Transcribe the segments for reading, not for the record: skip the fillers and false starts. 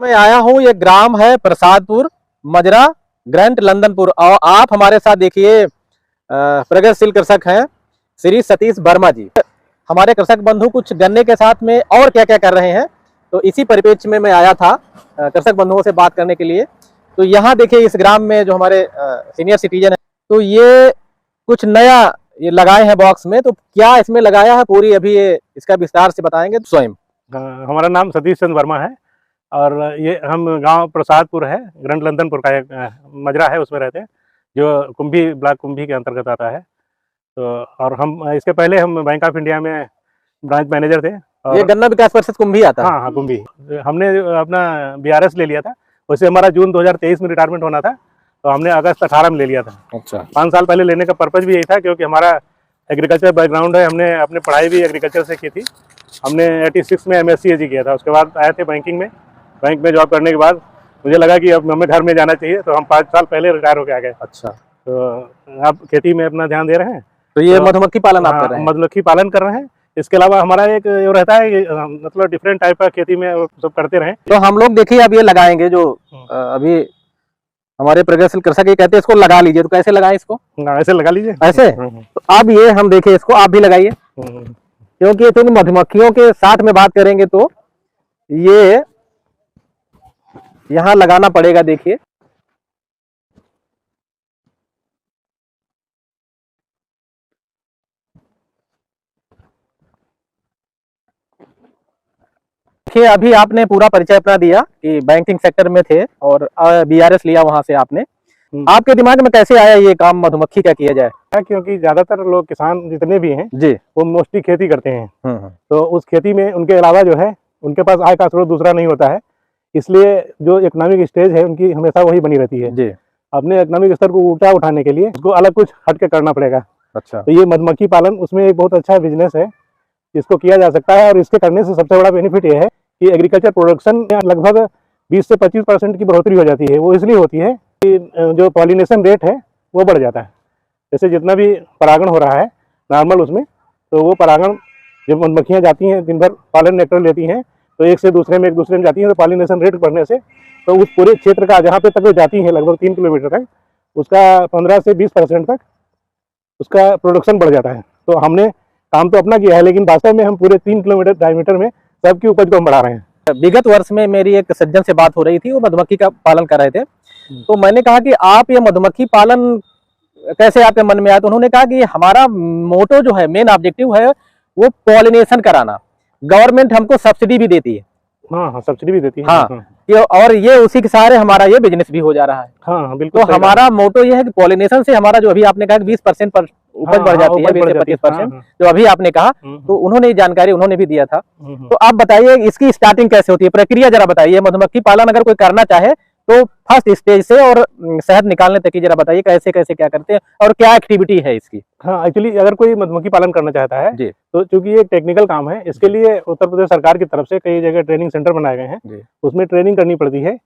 मैं आया हूँ, ये ग्राम है प्रसादपुर मजरा ग्रैंड लंदनपुर। और आप हमारे साथ देखिए प्रगतिशील कृषक हैं श्री सतीश वर्मा जी। हमारे कृषक बंधु कुछ गन्ने के साथ में और क्या क्या कर रहे हैं, तो इसी परिप्रेक्ष्य में मैं आया था कृषक बंधुओं से बात करने के लिए। तो यहाँ देखिए इस ग्राम में जो हमारे सीनियर सिटीजन है, तो ये कुछ नया ये लगाए हैं बॉक्स में। तो क्या इसमें लगाया है पूरी अभी ये इसका विस्तार से बताएंगे स्वयं। हमारा नाम सतीश चंद्र वर्मा है और ये हम गांव प्रसादपुर है, ग्रैंड लंदनपुर का एक मजरा है, उसमें रहते हैं, जो कुंभी ब्लॉक कुंभी के अंतर्गत आता है। तो और हम इसके पहले हम बैंक ऑफ इंडिया में ब्रांच मैनेजर थे। और ये गन्ना विकास परिषद कुंभी आता है? हाँ, कुंभी। हमने अपना BRS ले लिया था, वैसे हमारा जून 2023 में रिटायरमेंट होना था, तो हमने अगस्त 18 में ले लिया था। अच्छा। 5 साल पहले लेने का पर्पज भी यही था, क्योंकि हमारा एग्रीकल्चर बैकग्राउंड है, हमने अपनी पढ़ाई भी एग्रीकल्चर से की थी। हमने 86 में MSc AG किया था, उसके बाद आए थे बैंकिंग में। बैंक में जॉब करने के बाद मुझे लगा कि अब हमें घर में जाना चाहिए, तो हम 5 साल पहले रिटायर होकर आ गए। अच्छा। तो आप खेती में अपना ध्यान दे रहे हैं? तो ये मधुमक्खी पालन आप कर रहे हैं? मधुमक्खी पालन कर रहे हैं। इसके अलावा हमारा एक ये रहता है कि मतलब डिफरेंट टाइप का खेती में सब करते रहें। तो हम लोग देखिए अब ये लगाएंगे जो अभी हमारे प्रगतिशील कृषक ये कहते हैं इसको लगा लीजिए, तो कैसे लगाएं इसको? ऐसे लगा लीजिए, ऐसे। तो अब ये हम देखिए इसको आप भी लगाइए, क्योंकि तो मधुमक्खियों के साथ में बात करेंगे तो ये यहाँ लगाना पड़ेगा। देखिए अभी आपने पूरा परिचय अपना दिया कि बैंकिंग सेक्टर में थे और BRS लिया वहां से आपने। आपके दिमाग में कैसे आया ये काम मधुमक्खी का किया जाए? क्योंकि ज्यादातर लोग किसान जितने भी हैं जी, वो मोस्टली खेती करते हैं। तो उस खेती में उनके अलावा जो है उनके पास आय का स्रोत दूसरा नहीं होता है, इसलिए जो इकोनॉमिक स्टेज है उनकी हमेशा वही बनी रहती है। जी। अपने इकोनॉमिक स्तर को ऊंचा उठाने के लिए उसको अलग कुछ हट के करना पड़ेगा। अच्छा। तो ये मधुमक्खी पालन उसमें एक बहुत अच्छा बिजनेस है, इसको किया जा सकता है। और इसके करने से सबसे बड़ा बेनिफिट ये है कि एग्रीकल्चर प्रोडक्शन में लगभग 20 से 25% की बढ़ोतरी हो जाती है। वो इसलिए होती है कि जो पॉलिनेशन रेट है वो बढ़ जाता है। जैसे जितना भी परागण हो रहा है नॉर्मल उसमें, तो वो परागण जब मधुमक्खियाँ जाती हैं दिन भर पॉलन नेक्टर लेती हैं, तो एक से दूसरे में जाती हैं, तो पॉलिनेशन रेट बढ़ने से तो उस पूरे क्षेत्र का जहाँ पे तक वो जाती हैं लगभग 3 किलोमीटर तक, उसका 15 से 20% तक उसका प्रोडक्शन बढ़ जाता है। तो हमने काम तो अपना किया है, लेकिन वास्तव में हम पूरे 3 किलोमीटर डायमीटर में सबकी उपज को हम बढ़ा रहे हैं। विगत वर्ष में मेरी एक सज्जन से बात हो रही थी, वो मधुमक्खी का पालन कर रहे थे। तो मैंने कहा कि आप ये मधुमक्खी पालन कैसे आपके मन में आया? तो उन्होंने कहा कि हमारा मोटो जो है, मेन ऑब्जेक्टिव है वो पॉलिनेशन कराना। गवर्नमेंट हमको सब्सिडी भी देती है। हाँ, सब्सिडी भी देती है। हाँ। और ये उसी के सहारे हमारा ये बिजनेस भी हो जा रहा है। हाँ, बिल्कुल। तो हमारा मोटो ये है कि पॉलिनेशन से हमारा जो अभी आपने कहा 20% पर उपज बढ़ जाती है, 20 से 25% जो अभी आपने कहा, तो उन्होंने जानकारी उन्होंने भी दिया था। तो आप बताइए इसकी स्टार्टिंग कैसे होती है, प्रक्रिया जरा बताइए। मधुमक्खी पालन अगर कोई करना चाहे तो फर्स्ट स्टेज से और शहद निकालने तक की जरा बताइए, कैसे कैसे क्या करते हैं और क्या एक्टिविटी है इसकी? हाँ, एक्चुअली अगर कोई मधुमक्खी पालन करना चाहता है जी, तो चूंकि ये टेक्निकल काम है, इसके लिए उत्तर प्रदेश सरकार की तरफ से कई जगह ट्रेनिंग सेंटर बनाए गए हैं। उसमें ट्रेनिंग करनी पड़ती है।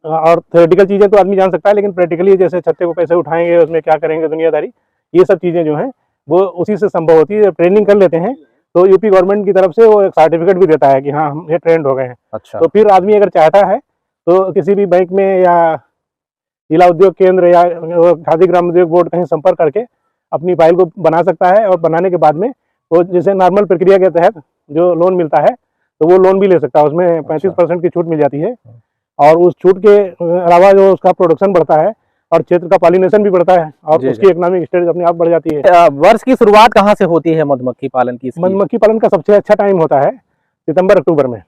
और थ्योरेटिकल चीजें तो आदमी जान सकता है, लेकिन प्रैक्टिकली जैसे छत्ते को कैसे उठाएंगे, उसमें क्या करेंगे, दुनियादारी, ये सब चीजें जो हैं वो उसी से संभव होती है। जब ट्रेनिंग कर लेते हैं तो यूपी गवर्नमेंट की तरफ से वो एक सर्टिफिकेट भी देता है कि हाँ हम ये ट्रेंड हो गए हैं। अच्छा। तो फिर आदमी अगर चाहता है तो किसी भी बैंक में या जिला उद्योग केंद्र या खादी ग्राम उद्योग बोर्ड कहीं संपर्क करके अपनी फाइल को बना सकता है। और बनाने के बाद में वो जैसे नॉर्मल प्रक्रिया के तहत जो लोन मिलता है तो वो लोन भी ले सकता है। उसमें 35% की छूट मिल जाती है। और उस छूट के अलावा जो उसका प्रोडक्शन बढ़ता है और क्षेत्र का पॉलिनेशन भी बढ़ता है और उसकी इकोनॉमिक स्टेज अपने आप बढ़ जाती है। वर्ष की शुरुआत कहाँ से होती है मधुमक्खी पालन की? मधुमक्खी पालन का सबसे अच्छा टाइम होता है सितंबर अक्टूबर में।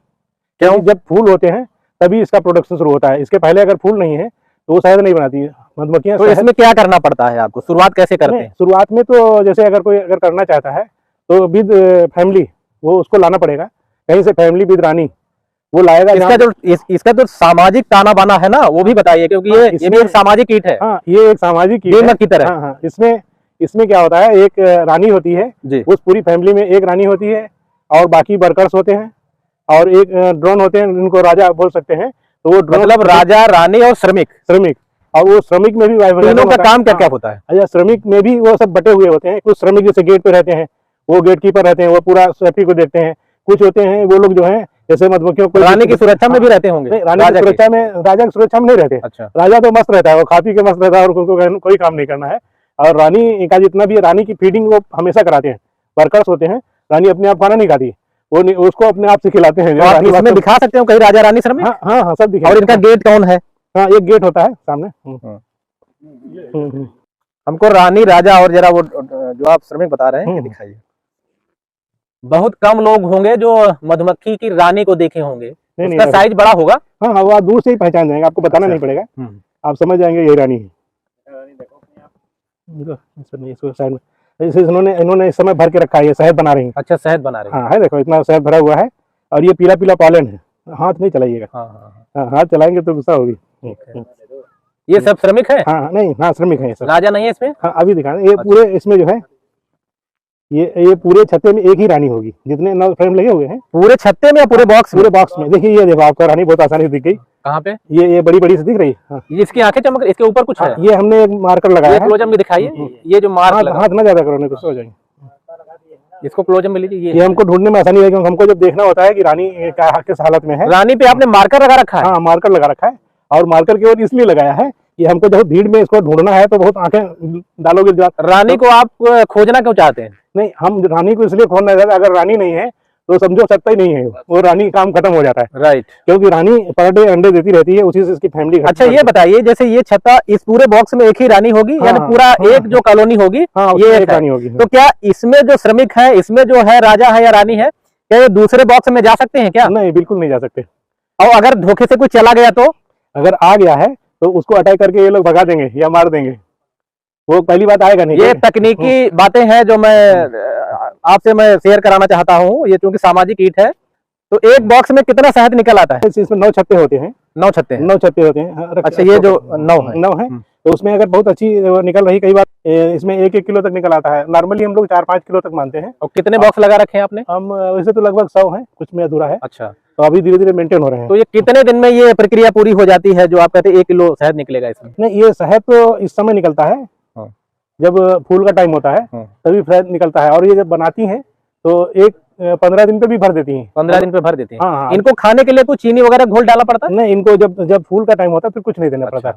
क्यों? जब फूल होते हैं तभी इसका प्रोडक्शन शुरू होता है। इसके पहले अगर फूल नहीं है तो वो शहद नहीं बनाती है मधुमक्खियां। तो इसमें क्या करना पड़ता है आपको? शुरुआत कैसे करते हैं? शुरुआत में तो जैसे अगर कोई करना चाहता है तो विद फैमिली वो उसको लाना पड़ेगा कहीं से, फैमिली विद रानी वो लाएगा। इसका जो सामाजिक ताना बाना है ना वो भी बताइए, क्योंकि ये भी एक सामाजिक कीट है। हाँ, ये एक सामाजिक कीट है की तरह। हाँ, इसमें क्या होता है, एक रानी होती है, उस पूरी फैमिली में एक रानी होती है और बाकी वर्कर्स होते हैं और एक ड्रोन होते हैं, उनको राजा बोल सकते हैं। तो वो मतलब राजा, रानी और श्रमिक। और वो श्रमिक में भी तीनों का काम क्या क्या होता है? अच्छा, श्रमिक में भी वो सब बटे हुए होते हैं। कुछ श्रमिक जैसे गेट पे रहते हैं, वो गेट कीपर रहते हैं, वो पूरा सेफ्टी को देखते हैं। कुछ होते हैं वो लोग जो है जैसे मधुमक्खियों को रानी की सुरक्षा में भी रहते होंगे? नहीं, रानी की सुरक्षा में, राजा की सुरक्षा में नहीं रहते। अच्छा। राजा तो मस्त रहता है, वो खा पी के मस्त रहता है और उनको कोई काम नहीं करना है। और रानी का जितना भी, रानी की फीडिंग वो हमेशा कराते हैं, वर्कर्स होते हैं। रानी अपने आप खाना नहीं खाती, वो उसको अपने आप से खिलाते हैं। तो आप इसमें दिखा सकते हो कहीं राजा रानी श्रमिक? हाँ हाँ, सब दिखा। और इनका गेट कौन है? हाँ, एक गेट होता है सामने। हमको रानी, राजा और जरा वो जो आप श्रमिक बता रहे हैं दिखाइए। बहुत कम लोग होंगे जो मधुमक्खी की रानी को देखे होंगे। उसका साइज बड़ा होगा। हाँ हाँ, वो आप दूर से ही पहचान जाएंगे, आपको बताना नहीं पड़ेगा, आप समझ जाएंगे ये रानी है। इसको साइड में इन्होंने इस समय भर के रखा है, ये शहद बना रही है। अच्छा, शहद बना रही है। हाँ, है देखो इतना शहद भरा हुआ है। और ये पीला पीला पॉलन है, हाथ नहीं चलाइएगा। हाँ, हाथ चलाएंगे तो गुस्सा होगी। ये सब श्रमिक है? हाँ नहीं, हाँ श्रमिक है सब। राजा नहीं है इसमें? हाँ, अभी दिखा ये पूरे इसमें जो है, ये पूरे छत्ते में एक ही रानी होगी, जितने 9 फ्रेम लगे हुए हैं। पूरे छत्ते में या पूरे बॉक्स? पूरे बॉक्स में। देखिए, ये देखो आपको रानी बहुत आसानी से दिख गई। कहाँ पे? ये बड़ी बड़ी से दिख रही है। ये इसकी आंखें चमक, इसके ऊपर कुछ है? ये हमने एक मार्कर लगाया है। क्लोजअप में दिखाइए, ये जो मार्क लगा। हाथ ना ज्यादा करो, नहीं गुस्सा हो जाएंगे। इसको क्लोजअप में लीजिए। ये हमको ढूंढने में आसानी है, क्योंकि हमको जब देखना होता है कि रानी किस हालत में है। रानी पे आपने मार्कर लगा रखा है? हाँ, मार्कर लगा रखा है। और मार्कर केवल इसलिए लगाया है कि हमको जब भीड़ में इसको ढूंढना है तो बहुत आंखें डालोगे। रानी को आप खोजना क्यों चाहते हैं? नहीं, हम रानी को इसलिए खोजना चाहते हैं, अगर रानी नहीं है तो समझो सकता ही नहीं है, वो रानी काम खत्म हो जाता है। राइट। क्योंकि रानी पर डे अंडे देती रहती है, उसी से इसकी फैमिली। अच्छा, ये बताइए, जैसे ये छत्ता, इस पूरे बॉक्स में एक ही रानी होगी? यानी पूरा एक जो कॉलोनी होगी ये एक रानी होगी। तो क्या इसमें जो श्रमिक है, इसमें जो है राजा है या रानी है, क्या ये दूसरे बॉक्स में जा सकते हैं क्या? नहीं, बिल्कुल नहीं जा सकते। और अगर धोखे से कोई चला गया तो? अगर आ गया है तो उसको अटैक करके ये लोग भगा देंगे या मार देंगे, वो पहली बात आएगा नहीं। ये तकनीकी बातें हैं जो मैं आपसे शेयर कराना चाहता हूँ। ये क्योंकि सामाजिक कीट है। तो एक बॉक्स में कितना शहद निकल आता है? इसमें 9 छत्ते होते हैं। 9 छत्ते हैं? 9 छत्ते होते हैं। अच्छा, ये जो 9 है तो उसमें अगर बहुत अच्छी निकल रही, कई बार इसमें 1-1 किलो तक निकल आता है। नॉर्मली हम लोग 4-5 किलो तक मानते हैं। और कितने बॉक्स लगा रखे हैं आपने? हम वैसे तो लगभग 100 है, कुछ में अधूरा है। अच्छा, तो अभी धीरे धीरे मेंटेन हो रहे हैं। तो ये कितने दिन में ये प्रक्रिया पूरी हो जाती है जो आप कहते हैं 1 किलो शहद निकलेगा इसमें? नहीं, ये शहद तो इस समय निकलता है जब फूल का टाइम होता है, तभी शहद निकलता है। और ये जब बनाती हैं तो 15 दिन पे भी भर देती हैं। 15 दिन पे भर देती हैं। हाँ। इनको खाने के लिए कुछ चीनी वगैरह घोल डालना पड़ता है? नहीं, इनको जब फूल का टाइम होता है फिर कुछ नहीं देना पड़ता।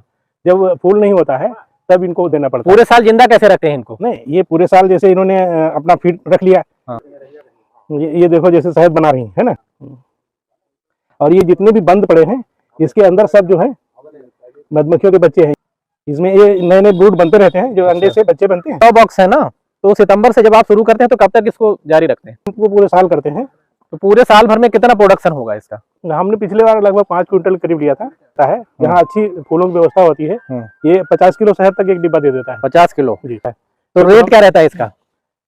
जब फूल नहीं होता है तब इनको देना पड़ता है। पूरे साल जिंदा कैसे रखते हैं इनको? नहीं, ये पूरे साल जैसे इन्होंने अपना फीड रख लिया। ये देखो जैसे शहद बना रही है ना। और ये जितने भी बंद पड़े हैं इसके अंदर सब जो है मधुमक्खियों के बच्चे हैं। इसमें ये नए नए ब्रूड बनते रहते हैं, जो अंडे से बच्चे बनते हैं। 100 बॉक्स है ना, तो सितंबर से जब आप शुरू करते हैं तो कब तक इसको जारी रखते हैं? वो पूरे साल करते हैं। तो पूरे साल भर में कितना प्रोडक्शन होगा इसका? हमने पिछले बार लगभग 5 क्विंटल करीब लिया था। यहाँ अच्छी फूलों की व्यवस्था होती है। ये 50 किलो शहद तक एक डिब्बा दे देता है। 50 किलो जी। तो रेट क्या रहता है इसका?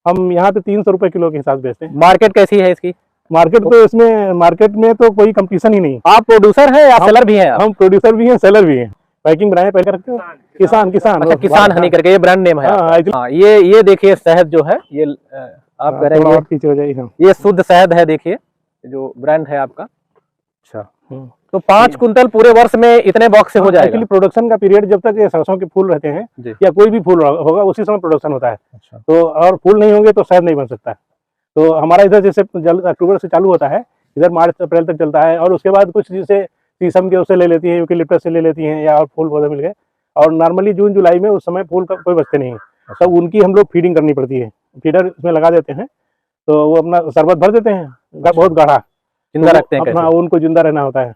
हम यहाँ पे 300 रुपए किलो के हिसाब से बेचते हैं। मार्केट कैसी है इसकी? मार्केट तो इसमें मार्केट में तो कोई कंपटीशन ही नहीं। आप प्रोड्यूसर हैं या सेलर भी हैं? हम प्रोड्यूसर भी हैं, सेलर भी हैं। पैकिंग बनाए पहले रखते हो। किसान। अच्छा, किसान हनी करके ये ब्रांड नेम है। हाँ, ये देखिए शहद जो है, ये आप कह रहे हैं पीछे हो जाइए। ये शुद्ध शहद है, देखिए जो ब्रांड है आपका। अच्छा, तो 5 कुंटल पूरे वर्ष में इतने बॉक्स से हो जाएगा? एक्चुअली प्रोडक्शन का पीरियड जब तक ये सरसों के फूल रहते हैं या कोई भी फूल होगा उसी समय प्रोडक्शन होता है। अच्छा। तो और फूल नहीं होंगे तो शहद नहीं बन सकता। तो हमारा इधर जैसे अक्टूबर से चालू होता है, इधर मार्च अप्रैल तक चलता है। और उसके बाद कुछ जैसे शीशम के उससे ले लेती है, यूकेलिप्टस से ले लेती हैं, या और फूल पौधे मिल गए। और नॉर्मली जून जुलाई में उस समय फूल का कोई बचते नहीं है। तब उनकी हम लोग फीडिंग करनी पड़ती है। फीडर इसमें लगा देते हैं तो वो अपना शरबत भर देते हैं। बहुत गाढ़ा जिंदा रखते हैं अपना, उनको जिंदा रहना होता है।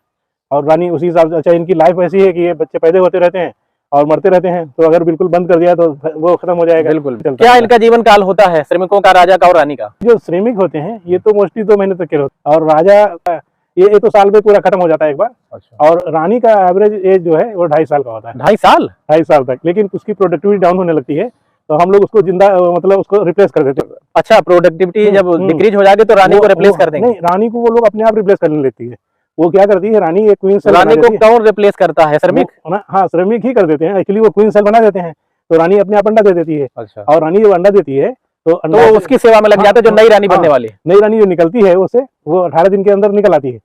और रानी उसी हिसाब से, अच्छा इनकी लाइफ ऐसी है कि ये बच्चे पैदा होते रहते हैं और मरते रहते हैं। तो अगर बिल्कुल बंद कर दिया तो वो खत्म हो जाएगा। बिल्कुल। क्या इनका जीवन काल होता है श्रमिकों का, राजा का और रानी का? जो श्रमिक होते हैं ये तो मोस्टली 2 महीने तक के होते हैं। और राजा ये तो साल में पूरा खत्म हो जाता है एक बार। अच्छा। और रानी का एवरेज एज जो है वो 2.5 साल का होता है। 2.5 साल तक। लेकिन उसकी प्रोडक्टिविटी डाउन होने लगती है तो हम लोग उसको जिंदा, मतलब उसको रिप्लेस कर देते हैं। अच्छा, प्रोडक्टिविटी जब डिक्रीज हो जाएगी तो रानी को रिप्लेस कर देंगे? नहीं, रानी को वो लोग अपने आप रिप्लेस करने लेती है। वो क्या करती है, रानी एक क्वीन सेल। रानी को कौन रिप्लेस करता है? श्रमिक? हाँ, श्रमिक ही कर देते हैं। एक्चुअली वो क्वीन सेल बना देते हैं तो रानी अपने आप अंडा दे देती है। अच्छा। और रानी जब अंडा देती है तो उसकी सेवा में लग जाते हैं जो नई रानी बनने वाली। नई रानी जो निकलती है उससे वो 18 दिन के अंदर निकल आती है।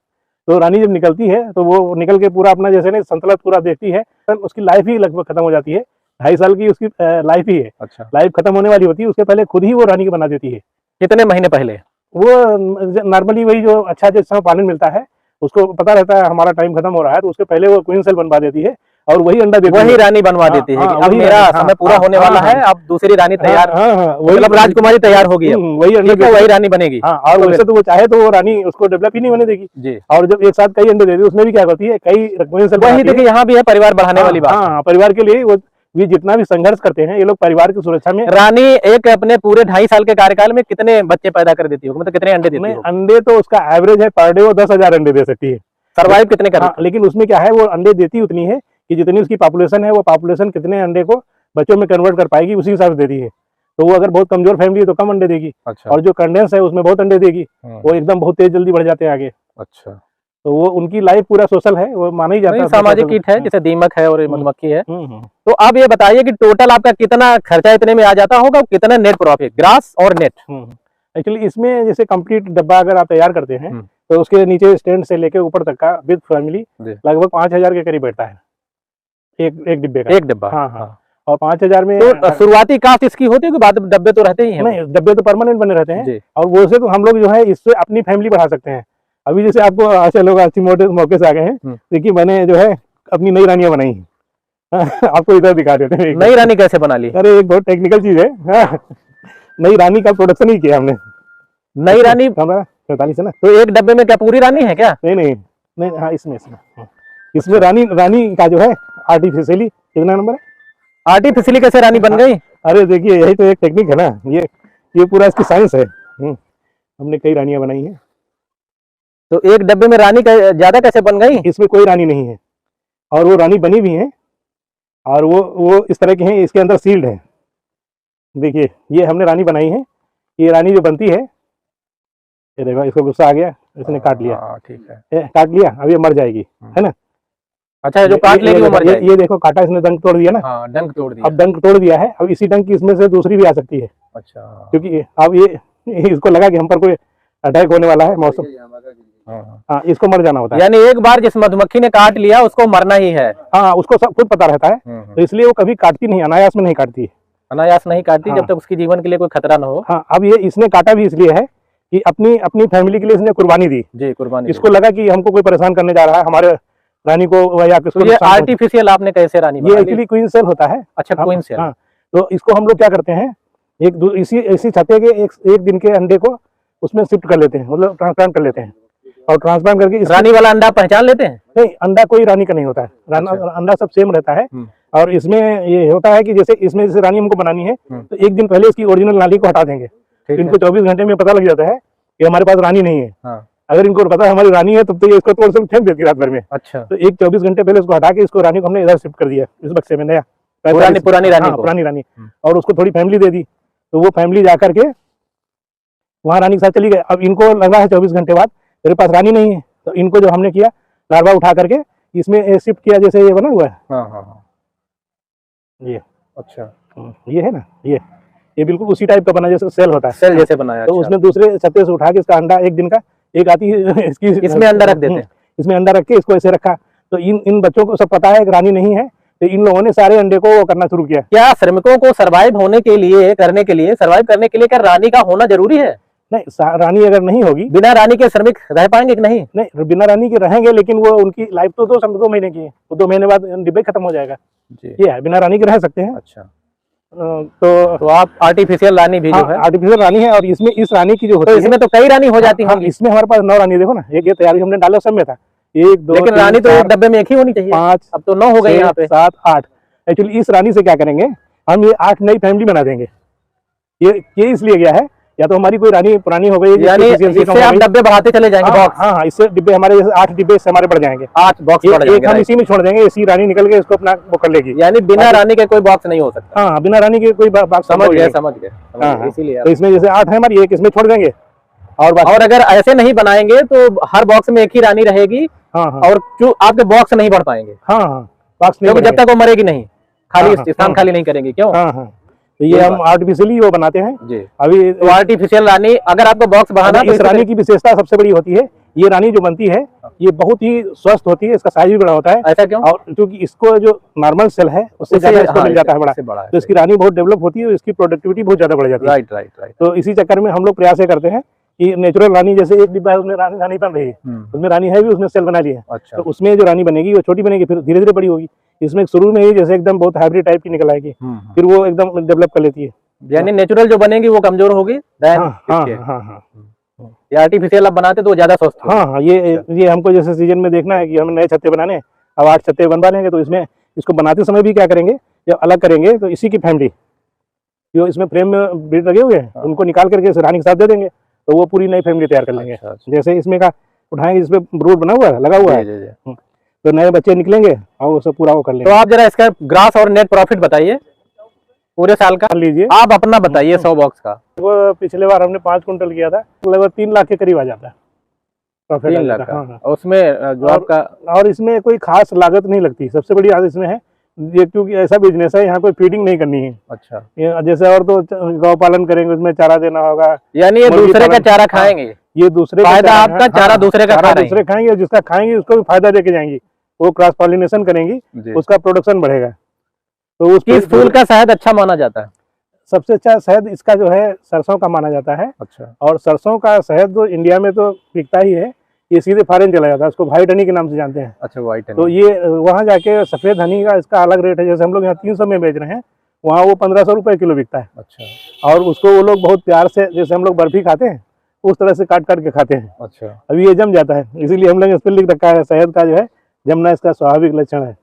तो रानी जब निकलती है तो वो निकल के पूरा अपना जैसे संतुलन पूरा देखती है, उसकी लाइफ ही लगभग खत्म हो जाती है। 2.5 साल की उसकी लाइफ ही है। अच्छा। लाइफ खत्म होने वाली होती है, उसके पहले खुद ही वो रानी को बना देती है। कितने महीने पहले? वो नॉर्मली वही जो अच्छा जिस समय पालन मिलता है उसको पता रहता है हमारा टाइम खत्म हो रहा है, तो उसके पहले वो क्वीन सेल बनवा देती है और वही अंडा देती है, वही रानी बनवा देती है कि अब मेरा समय पूरा होने वाला है, अब दूसरी रानी तैयार, मतलब राजकुमारी तैयार होगी, वही अंडा वही रानी बनेगी। और वैसे तो वो चाहे तो वो रानी उसको डेवलप ही नहीं होने देगी जी। और जब एक साथ कई अंडे देती है उसमें भी क्या होती है, कई क्वीन सेल वही देखिए यहाँ भी है परिवार बढ़ाने वाली बात। हाँ, परिवार के लिए वो ये जितना भी संघर्ष करते हैं ये लोग परिवार की सुरक्षा में। रानी एक अपने पूरे 2.5 साल के कार्यकाल में कितने बच्चे पैदा कर देती होगी, मतलब कितने अंडे देती होगी? अंडे तो उसका एवरेज है पर डे वो 10,000 अंडे दे सकती है। सर्वाइव कितने कर? लेकिन उसमें क्या है, वो अंडे देती उतनी है कि जितनी उसकी पॉपुलेशन है, वो पॉपुलेशन कितने अंडे को बच्चों में कन्वर्ट कर पाएगी उसी हिसाब से देती है। तो वो अगर बहुत कमजोर फैमिली है तो कम अंडे देगी। अच्छा। और जो कंडेंस है उसमें बहुत अंडे देगी, वो एकदम बहुत तेज जल्दी बढ़ जाते हैं आगे। अच्छा। तो वो उनकी लाइफ पूरा सोशल है, वो माना ही जाता है, सामाजिक कीट है, जैसे दीमक है और मधुमक्खी है। तो आप ये बताइए कि टोटल आपका कितना खर्चा इतने में आ जाता होगा, कितना नेट प्रॉफिट ग्रास और नेट? एक्चुअली इसमें जैसे कंप्लीट डब्बा अगर आप तैयार करते हैं तो उसके नीचे स्टैंड से लेके ऊपर तक का विद फैमिली लगभग 5,000 के करीब बैठता है एक डिब्बे का। एक डिब्बा? हाँ। और 5,000 में तो शुरुआती कास्ट इसकी होती है कि बाद डब्बे तो रहते ही हैं? नहीं, डब्बे तो परमानेंट बने रहते हैं और वो से तो हम लोग जो है इससे अपनी फैमिली बढ़ा सकते हैं। अभी जैसे आपको अच्छे लोग अच्छी मौके से आ गए हैं, देखिए मैंने जो है अपनी नई रानियां बनाई हैं। आपको इधर दिखा देते हैं। नई रानी कैसे बना ली? अरे एक बहुत टेक्निकल चीज है। नई रानी का प्रोडक्शन ही किया हमने। नई रानी 45 है ना? तो एक डब्बे में क्या पूरी रानी है क्या? नहीं। हाँ, इसमें रानी का जो है आर्टिफिशियली कितना नंबर है? आर्टिफिशियली कैसे रानी बन गई? अरे देखिए यही तो एक टेक्निक है ना, ये पूरा इसकी साइंस है। हमने कई रानियां बनाई हैं। तो एक डब्बे में रानी ज्यादा कैसे बन गई? इसमें कोई रानी नहीं है और वो रानी बनी भी है और वो इस तरह की है, इसके अंदर सील्ड है। देखिए ये हमने रानी बनाई है, ये रानी जो बनती है, ये देखो इसको गुस्सा आ गया, इसने काट लिया। ठीक है, काट लिया, अब ये मर जाएगी, है ना? अच्छा, जो काट लेगी वो मर जाएगी। ये देखो काटा, इसने डंक तोड़ दिया ना। हाँ, डंक तोड़ दिया। अब डंक तोड़ दिया है, अब इसी डंक की इसमें से दूसरी भी आ सकती है। अच्छा। क्योंकि अब ये इसको लगा कि हम पर कोई अटैक होने वाला है, मौसम, हाँ, इसको मर जाना होता है। यानी एक बार जिस मधुमक्खी ने काट लिया उसको मरना ही है। हाँ, उसको सब खुद पता रहता है, तो इसलिए वो कभी काटती नहीं, अनायास में नहीं काटती। अनायास नहीं काटती जब तक उसकी जीवन के लिए कोई खतरा न हो। हाँ, अब ये इसने काटा भी इसलिए है कि अपनी फैमिली के लिए इसने कुर्बानी दी। जी, कुर्बानी। इसको लगा कि हमको कोई परेशान करने जा रहा है, हमारे रानी को या किसको। ये आर्टिफिशियल आपने कैसे रानी ये एक्चुअली क्वीन सेल होता है। अच्छा, क्वीन सेल। हाँ, तो इसको हम लोग क्या करते हैं, इसी छत्ते के एक दिन के अंडे को उसमें शिफ्ट कर लेते हैं, मतलब ट्रांसप्लांट कर लेते हैं और ट्रांसप्लांट करके रानी वाला अंडा पहचान लेते हैं? नहीं, अंडा कोई रानी का नहीं होता है। अंडा सब सेम रहता है। और इसमें ये होता है कि जैसे रानी हमको बनानी है तो एक दिन पहले इसकी ओरिजिनल नाली को हटा देंगे। इनको 24 घंटे में पता लग जाता है कि हमारे पास रानी नहीं है। अगर इनको पता है हमारी रानी है तब तो ये इसको तोड़ से फेंक देती रात भर में। अच्छा। तो 24 घंटे पहले इसको हटा के इसको रानी को हमने इधर शिफ्ट कर दिया, इस बक्से में नया पुरानी रानी और उसको थोड़ी फैमिली दे दी। तो वो फैमिली जाकर के वहाँ रानी के साथ चली गई। अब इनको लगा है 24 घंटे बाद मेरे पास रानी नहीं है, तो इनको जो हमने किया, लार्वा उठा करके इसमें शिफ्ट किया, जैसे ये बना हुआ है। ये अच्छा, ये है ना, ये बिल्कुल उसी टाइप का बना जैसे सेल होता है, सेल जैसे बनाया। तो उसमें दूसरे छत्ते से उठा के इसका अंडा एक दिन का एक आती है, इसमें अंडा रख देते हैं। इसमें अंडा रख के इसको ऐसे रखा। तो इन बच्चों को सब पता है कि रानी नहीं है, तो इन लोगों ने सारे अंडे को करना शुरू किया। क्या श्रमिकों को सर्वाइव करने के लिए क्या रानी का होना जरूरी है? नहीं, रानी अगर नहीं होगी, बिना रानी के श्रमिक रह पाएंगे कि नहीं? नहीं, बिना रानी के रहेंगे, लेकिन वो उनकी लाइफ तो 2 महीने की है, वो 2 महीने बाद डिब्बे खत्म हो जाएगा। ये है, बिना रानी के रह सकते हैं। अच्छा। तो आप आर्टिफिशियल रानी भी जो है, आर्टिफिशियल रानी है, और इसमें इस रानी की जो होती है, इसमें तो कई रानी हो जाती होंगी। इसमें हमारे पास 9 रानी, देखो ना, एक ये तैयारी हमने डाला, सब में था 1 2 लेकिन रानी तो एक डब्बे में एक ही होनी चाहिए। 5, अब तो 9 हो गई यहाँ पे। 7 8। एक्चुअली इस रानी से क्या करेंगे, हम ये 8 नई फैमिली बना देंगे। ये इसलिए गया है, या तो हमारी कोई रानी पुरानी हो गई, यानी इससे आप डब्बे बढ़ाते चले जाएंगे, बॉक्स। हाँ, इससे डिब्बे हमारे 8 डिब्बे इससे हमारे बढ़ जाएंगे, 8 बॉक्स बढ़ जाएंगे। एक हम इसी में छोड़ देंगे, इसी रानी निकल के इसको अपना वो कर लेगी। यानी बिना रानी के कोई बॉक्स नहीं हो सकता। हाँ, बिना रानी के कोई बॉक्स। समझ गए। इसीलिए तो इसमें जैसे 8 है हमारी, एक इसमें छोड़ देंगे। और अगर ऐसे नहीं बनाएंगे तो हर बॉक्स में एक ही रानी रहेगी। और जो आपके बॉक्स नहीं बढ़ पाएंगे। बॉक्स नहीं, जब तक वो मरेगी नहीं, खाली स्थान खाली नहीं करेंगे। क्यों? तो ये हम आर्टिफिशियली वो बनाते हैं जी। अभी तो आर्टिफिशियल रानी, अगर आपको बॉक्स बढ़ाना, इस रानी की विशेषता सबसे बड़ी होती है, ये रानी जो बनती है ये बहुत ही स्वस्थ होती है, इसका साइज भी बड़ा होता है। ऐसा क्यों? और क्योंकि इसको जो नॉर्मल सेल है उससे ज्यादा इसको मिल जाता है बड़ा, तो इसकी रानी बहुत डेवलप होती है, इसकी प्रोडक्टिविटी बहुत ज्यादा बढ़ जाती है। राइट। तो इसी चक्कर में हम लोग प्रयास करते हैं कि नेचुरल रानी जैसे एक डिब्बा है उसमें रानी बन रही है, उसमें रानी है भी, उसने सेल बना लिया है। अच्छा। तो उसमें जो रानी बनेगी वो छोटी बनेगी, फिर धीरे धीरे बड़ी होगी। इसमें शुरू में ही जैसे एकदम बहुत हाइब्रिड टाइप की निकल आएगी, फिर वो एकदम डेवलप कर लेती है। यानी नेचुरल जो बनेगी वो कमजोर होगी। हाँ, ये आर्टिफिशियल आप बनाते तो वो ज्यादा स्वस्थ होगी। हाँ, ये हमको जैसे सीजन में देखना है कि हमें नए छत्ते बनाने, अब 8 छत्ते बनवा लेंगे, तो इसमें इसको बनाते समय भी क्या करेंगे, जब अलग करेंगे तो इसी की फैमिली जो इसमें फ्रेम में ब्रीड लगे हुए हैं उनको निकाल करके इस रानी के साथ दे देंगे, तो वो पूरी नई फैमिली तैयार कर लेंगे। अच्छा। जैसे इसमें का उठाएंगे, इसमें ब्रूड बना हुआ है, लगा हुआ है, तो नए बच्चे निकलेंगे और वो सब पूरा वो कर लेंगे। तो आप जरा इसका ग्रास और नेट प्रॉफिट बताइए पूरे साल का। लीजिए आप अपना बताइए 100 बॉक्स का। वो पिछले बार हमने 5 कुंटल किया था, लगभग 3 लाख के करीब आ जाता है प्रॉफिट। 3 लाख का। उसमें जो आपका, और इसमें कोई खास लागत नहीं लगती, सबसे बड़ी बात इसमें है ये, क्योंकि ऐसा बिजनेस है यहाँ कोई फीडिंग नहीं करनी है। अच्छा। जैसे और तो गौ पालन करेंगे, उसमें चारा देना होगा, यानी ये दूसरे का चारा खाएंगे, ये दूसरे फायदा आपका, चारा दूसरे का दूसरे खाएंगे, और जिसका खाएंगे उसको भी फायदा देके जाएंगी, वो क्रॉस पॉलिनेशन करेंगी, उसका प्रोडक्शन बढ़ेगा। तो किस फूल का शहद अच्छा माना जाता है? सबसे अच्छा शहद इसका जो है सरसों का माना जाता है। अच्छा। और सरसों का शहद तो इंडिया में तो बिकता ही है, ये सीधे फॉरेन चला जाता है, उसको व्हाइट हनी के नाम से जानते हैं। अच्छा, व्हाइट हनी। तो ये वहाँ जाके सफेद हनी का इसका अलग रेट है, जैसे हम लोग यहाँ 300 में बेच रहे हैं, वहाँ वो 1500 रुपये किलो बिकता है। अच्छा। और उसको वो लोग बहुत प्यार से, जैसे हम लोग बर्फी खाते हैं उस तरह से काट काट के खाते हैं। अच्छा। अभी ये जम जाता है, इसीलिए हम लोग इस पर लिख रखा है शहद का जो है जमना इसका स्वाभाविक लक्षण है।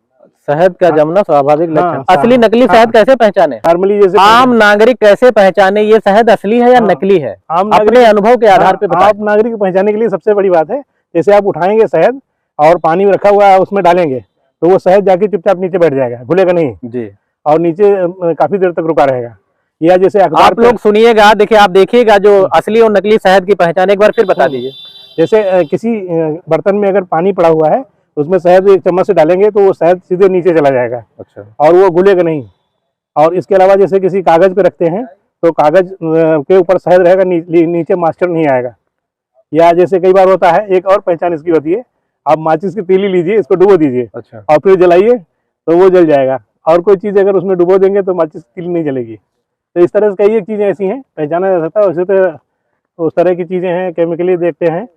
शहद का जमना स्वाभाविक लक्षण। असली नकली शहद कैसे पहचाने? नॉर्मली जैसे आम नागरिक कैसे पहचाने ये शहद असली है या नकली है? अपने अनुभव के आधार पे बताएं। आप नागरिक पहचानने के लिए सबसे बड़ी बात है, जैसे आप उठाएंगे शहद और पानी में रखा हुआ है उसमें डालेंगे, तो वो शहद जाके चुपचाप नीचे बैठ जाएगा, घुलेगा नहीं जी, और नीचे काफी देर तक रुका रहेगा। या जैसे आप लोग सुनिएगा, देखिए आप देखिएगा जो असली और नकली शहद की पहचान एक बार फिर बता दीजिए। जैसे किसी बर्तन में अगर पानी पड़ा हुआ है, उसमें शहद 1 चम्मच से डालेंगे तो वो शहद सीधे नीचे चला जाएगा। अच्छा। और वो घुलेगा नहीं। और इसके अलावा जैसे किसी कागज पे रखते हैं तो कागज के ऊपर शहद रहेगा, नीचे मास्टर नहीं आएगा। या जैसे कई बार होता है, एक और पहचान इसकी होती है, आप माचिस की तीली लीजिए, इसको डुबो दीजिए। अच्छा। और फिर जलाइए तो वो जल जाएगा, और कोई चीज़ अगर उसमें डुबो देंगे तो माचिस की तीली नहीं जलेगी। तो इस तरह से कई एक चीज़ें ऐसी हैं पहचाना जा सकता है। वैसे तो उस तरह की चीज़ें हैं, केमिकली देखते हैं,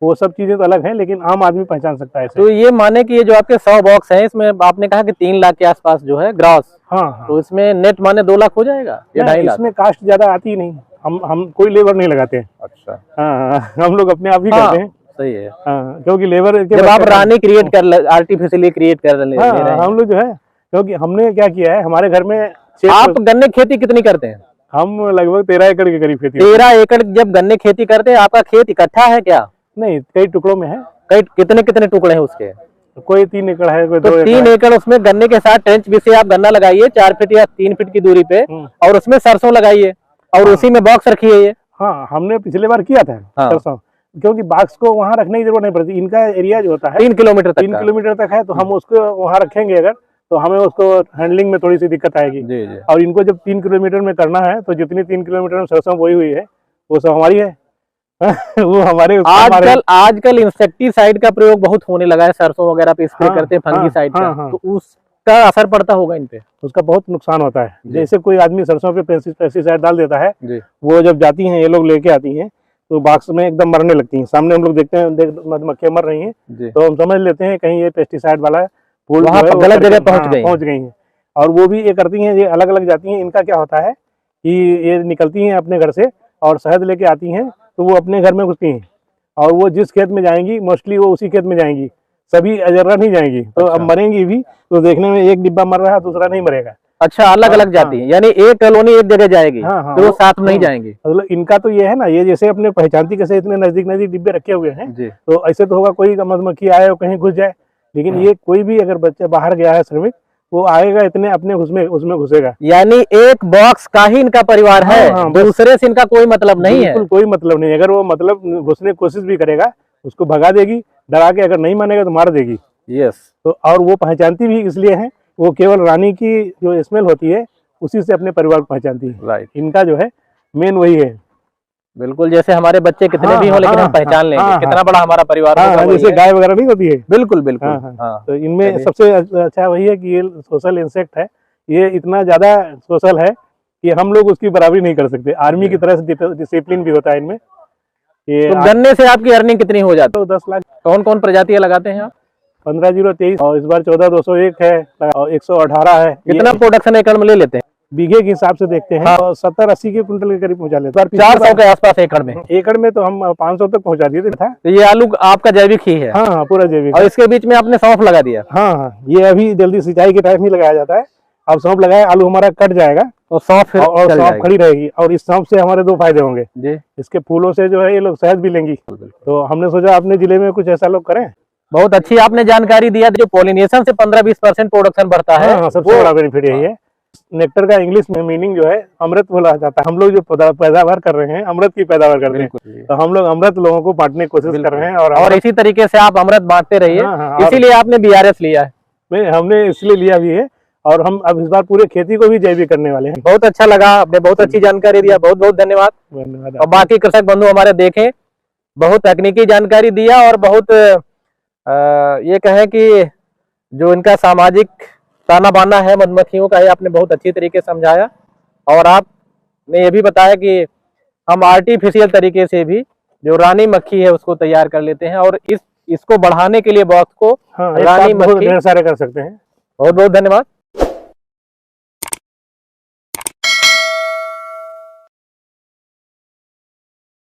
वो सब चीज़ें तो अलग हैं, लेकिन आम आदमी पहचान सकता है। तो ये माने कि ये जो आपके 100 बॉक्स हैं, इसमें आपने कहा कि 3 लाख के आसपास जो है ग्रॉस। हाँ। तो इसमें नेट माने 2 लाख हो जाएगा या 2.5 लाख? इसमें कास्ट ज्यादा आती ही नहीं, हम कोई लेबर नहीं लगाते हैं। अच्छा। हाँ, हम लोग अपने आप ही करते हैं। सही है। हाँ, क्योंकि लेबर जब आप रानी क्रिएट कर आर्टिफिशियली क्रिएट कर ले रहे हैं, हम लोग जो है, क्योंकि हमने क्या किया है, हमारे घर में आप गन्ने की खेती कितनी करते हैं? हम लगभग 13 एकड़ के करीब खेती। 13 एकड़ जब गन्ने खेती करते हैं, आपका खेत इकट्ठा है क्या? नहीं, कई टुकड़ों में है। कई कितने कितने टुकड़े हैं उसके? कोई 3 एकड़ है, कोई 2 एकड़। 3 एकड़ उसमें गन्ने के साथ ट्रेंच भी से आप गन्ना लगाइए 4 फीट या 3 फीट की दूरी पे, और उसमें सरसों लगाइए और उसी में बॉक्स रखिए। ये हाँ, हमने पिछले बार किया था सरसों, क्योंकि बॉक्स को वहाँ रखने की जरूरत नहीं पड़ती। इनका एरिया जो होता है 3 किलोमीटर तक है, तो हम उसको वहाँ रखेंगे अगर, तो हमें उसको हैंडलिंग में थोड़ी सी दिक्कत आएगी। जी जी। और इनको जब 3 किलोमीटर में करना है, तो जितनी 3 किलोमीटर में सरसों बोई हुई है वो सब हमारी है। वो हमारे आजकल इंसेक्टिसाइड का प्रयोग बहुत होने लगा है, सरसों वगैरह पे स्प्रे करते हैं फंगीसाइड का, तो उसका असर पड़ता होगा इन पे? उसका बहुत नुकसान होता है। जैसे कोई आदमी सरसों पे पेस्टिसाइड डाल देता है, वो जब जाती हैं, ये लोग लेके आती हैं, तो बॉक्स में एकदम मरने लगती हैं। सामने हम लोग देखते हैं, मधुमक्खियां मर रही हैं, तो हम समझ लेते हैं कहीं ये पेस्टिसाइड वाला फूल गलत जगह पहुंच गई हैं। और वो भी ये करती हैं, ये अलग अलग जाती हैं। इनका क्या होता है कि ये निकलती हैं अपने घर से और शहद लेके आती हैं, तो वो अपने घर में घुसती हैं, और वो जिस खेत में जाएंगी मोस्टली वो उसी खेत में जाएंगी, सभी अजर्रा नहीं जाएंगी। तो अब मरेंगी भी तो देखने में एक डिब्बा मर रहा है, दूसरा नहीं मरेगा। अच्छा, अलग अलग जाती है, यानी एक कॉलोनी एक जगह जाएगी, तो वो साथ में नहीं जाएंगी। मतलब इनका तो ये है ना, ये जैसे अपने पहचानती कैसे इतने नजदीक नजदीक डिब्बे रखे हुए हैं, तो ऐसे तो होगा कोई मधुमक्खी आए और कहीं घुस जाए, लेकिन ये कोई भी अगर बच्चा बाहर गया है श्रमिक, वो आएगा इतने अपने उसमें घुसेगा। यानी एक बॉक्स का ही इनका परिवार है, दूसरे से इनका कोई मतलब नहीं है। कोई मतलब नहीं। अगर वो मतलब घुसने की कोशिश भी करेगा, उसको भगा देगी डरा के, अगर नहीं मानेगा तो मार देगी। यस। तो और वो पहचानती भी इसलिए है, वो केवल रानी की जो स्मेल होती है उसी से अपने परिवार को पहचानती है। राइट। इनका जो है मेन वही है। बिल्कुल, जैसे हमारे बच्चे कितने भी हो, लेकिन हम पहचान लेंगे कितना बड़ा हमारा परिवार होगा। जैसे गाय वगैरह नहीं होती है। बिल्कुल बिल्कुल। तो इनमें सबसे अच्छा वही है कि ये सोशल इंसेक्ट है। ये इतना ज्यादा सोशल है कि हम लोग उसकी बराबरी नहीं कर सकते। आर्मी की तरह से डिसिप्लिन भी होता है इनमें। ये तो गन्ने से आपकी अर्निंग कितनी हो जाती है? 10 लाख। कौन कौन प्रजातियां लगाते हैं आप? 15-0-23 और इस बार 14-201 है और 118 है। कितना प्रोडक्शन एकड़ में ले लेते हैं? बीघे के हिसाब से देखते हैं। हाँ। और 70-80 के कुंटल के करीब पहुंचा लेते हैं। 400 के आसपास एकड़ में? एकड़ में तो हम 500 तक पहुंचा दिए थे। तो ये आलू आपका जैविक ही है? हाँ, पूरा जैविक। और इसके बीच में आपने सौंफ लगा दिया? हाँ, ये अभी जल्दी सिंचाई के टाइम ही लगाया जाता है। अब सौंफ लगाए, आलू हमारा कट जाएगा तो सौंफ फिर और चल सौंफ जाएगी। खड़ी रहेगी। और इस सौंफ से हमारे 2 फायदे होंगे जी। इसके फूलों से जो है ये लोग शहद भी लेंगी। तो हमने सोचा अपने जिले में कुछ ऐसा लोग करें। बहुत अच्छी आपने जानकारी दिया। जो पॉलिनेशन से 15-20% प्रोडक्शन बढ़ता है, हाँ, सबसे बड़ा बेनिफिट यही है। नेक्टर का इंग्लिश में मीनिंग जो है अमृत बोला जाता है। हम लोग जो पैदावार कर रहे हैं, अमृत की पैदावार कर रहे हैं। तो हम लोग अमृत लोगों को बांटने की कोशिश कर रहे हैं। और इसी तरीके से आप अमृत बांटते रहिए। हाँ, इसीलिए आपने BRS लिया है? हमने इसलिए लिया भी है। और हम अब इस बार पूरे खेती को भी जैविक करने वाले हैं। बहुत अच्छा लगा, आपने बहुत अच्छी जानकारी दिया। बहुत बहुत धन्यवाद। धन्यवाद। और बाकी कृषक बंधु हमारे देखें, बहुत तकनीकी जानकारी दिया और बहुत ये कहें कि जो इनका सामाजिक ताना बाना है मधुमक्खियों का, ये आपने बहुत अच्छी तरीके से समझाया। और आपने ये भी बताया कि हम आर्टिफिशियल तरीके से भी जो रानी मक्खी है उसको तैयार कर लेते हैं और इसको बढ़ाने के लिए बॉक्स को हाँ, रानी मक्खी ढेर सारे कर सकते हैं। बहुत बहुत धन्यवाद।